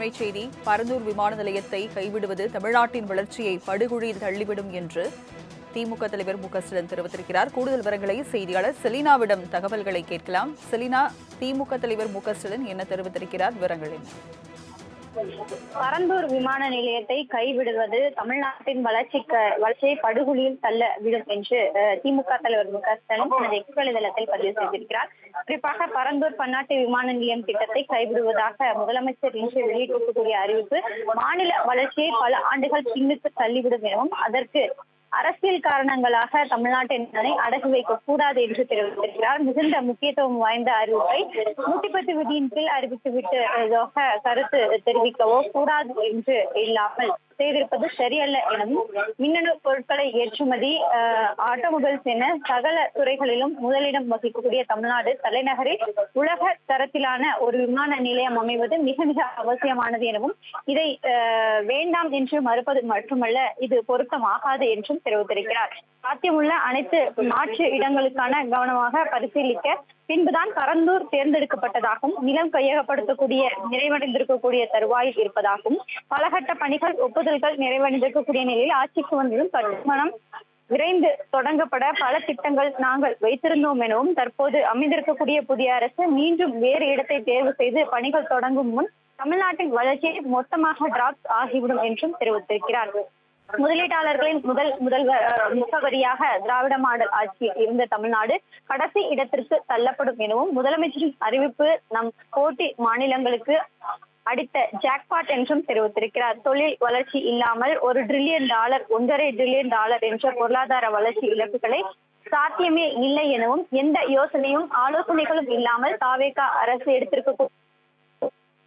அண்மை செய்தி. பரந்தூர் விமான நிலையத்தை கைவிடுவது தமிழ்நாட்டின் வளர்ச்சியை படுகொழியில் தள்ளிவிடும் என்று திமுக தலைவர் மு.க.ஸ்டாலின் தெரிவித்திருக்கிறார். கூடுதல் விவரங்களை செய்தியாளர் செலினாவிடம் தகவல்களை கேட்கலாம். செலினா, திமுக தலைவர் மு.க.ஸ்டாலின் என்ன தெரிவித்திருக்கிறார்? விவரங்கள் என்ன? பரந்தூர் விமான நிலையத்தை கைவிடுவது தமிழ்நாட்டின் வளர்ச்சியை படுகொலியில் தள்ள விடும் என்று திமுக தலைவர் மு.க.ஸ்டாலின் தனது எக்ஸ் வலைதளத்தில் பதிவு செய்திருக்கிறார். குறிப்பாக பரந்தூர் பன்னாட்டு விமான நிலையம் திட்டத்தை கைவிடுவதாக முதலமைச்சர் இன்று வெளியிட்டிருக்கக்கூடிய அறிவிப்பு மாநில வளர்ச்சியை பல ஆண்டுகள் பின்னுக்கு தள்ளிவிடும் எனவும் அதற்கு அரசியல் காரணங்களாக தமிழ்நாட்டின் அடகு வைக்க கூடாது என்று தெரிவித்திருக்கிறார். மிகுந்த முக்கியத்துவம் வாய்ந்த அறிவிப்பை 110 விதியின் கீழ் அறிவித்துவிட்டு கருத்து தெரிவிக்கவோ கூடாது என்று இல்லாமல் செய்திருப்பது சரியல்ல எனவும் மின்னணு பொருட்களை ஏற்றுமதி ஆட்டோமொபைல்ஸ் என சகல துறைகளிலும் முதலிடம் வகிக்கக்கூடிய தமிழ்நாடு தலைநகரில் உலக தரத்திலான ஒரு விமான நிலையம் அமைவது மிக மிக அவசியமானது எனவும் இதை வேண்டாம் என்று மறுப்பது மட்டுமல்ல, இது பொருத்தமாகாது என்றும் தெரிவித்திருக்கிறார். சாத்தியமுள்ள அனைத்து மாற்று இடங்களுக்கான கவனமாக பரிசீலிக்க பின்புதான் பரந்தூர் தேர்ந்தெடுக்கப்பட்டதாகவும் நிலம் கையகப்படுத்தக்கூடிய நிறைவடைந்திருக்கக்கூடிய தருவாயில் இருப்பதாகவும் பலகட்ட பணிகள் ஒப்புதல்கள் நிறைவடைந்திருக்கக்கூடிய நிலையில் ஆட்சிக்கு வந்ததும் கட்டுமானம் விரைந்து தொடங்கப்பட பல திட்டங்கள் நாங்கள் வைத்திருந்தோம் எனவும் தற்போது அமைந்திருக்கக்கூடிய புதிய அரசு மீண்டும் வேறு இடத்தை தேர்வு செய்து பணிகள் தொடங்கும் முன் தமிழ்நாட்டின் வளர்ச்சியை மொத்தமாக டிராப் ஆகிவிடும் என்றும் தெரிவித்திருக்கிறார். முதலீட்டாளர்களின் முதல்வர் முகவரியாக திராவிட மாடல் ஆட்சியில் இருந்த தமிழ்நாடு கடைசி இடத்திற்கு தள்ளப்படும் எனவும் முதலமைச்சரின் அறிவிப்பு நம் போட்டி மாநிலங்களுக்கு அடித்த ஜாக்பாட் என்றும் தெரிவித்திருக்கிறார். தொழில் வளர்ச்சி இல்லாமல் $1 டிரில்லியன் $1.5 டிரில்லியன் என்ற பொருளாதார வளர்ச்சி இலக்குகளை சாத்தியமே இல்லை எனவும் எந்த யோசனையும் ஆலோசனைகளும் இல்லாமல் தாவேக அரசு எடுத்திருக்க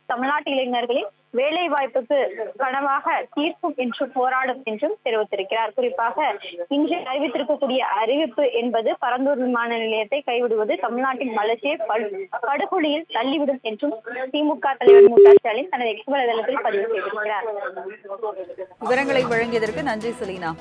தமிழ்நாட்டு இளைஞர்களின் வேலை வாய்ப்புக்கு கனவாக தீர்க்கும் என்றும் போராடும் என்றும் தெரிவித்திருக்கிறார். குறிப்பாக இன்று அறிவித்திருக்கக்கூடிய அறிவிப்பு என்பது பரந்தூர் விமான நிலையத்தை கைவிடுவது தமிழ்நாட்டின் வளர்ச்சியை படுகொலியில் தள்ளிவிடும் என்றும் திமுக தலைவர் மு.க.ஸ்டாலின் தனது எக்ஸ் வலைதளத்தில் பதிவு செய்திருக்கிறார். விவரங்களை வழங்கியதற்கு நன்றி செலினா.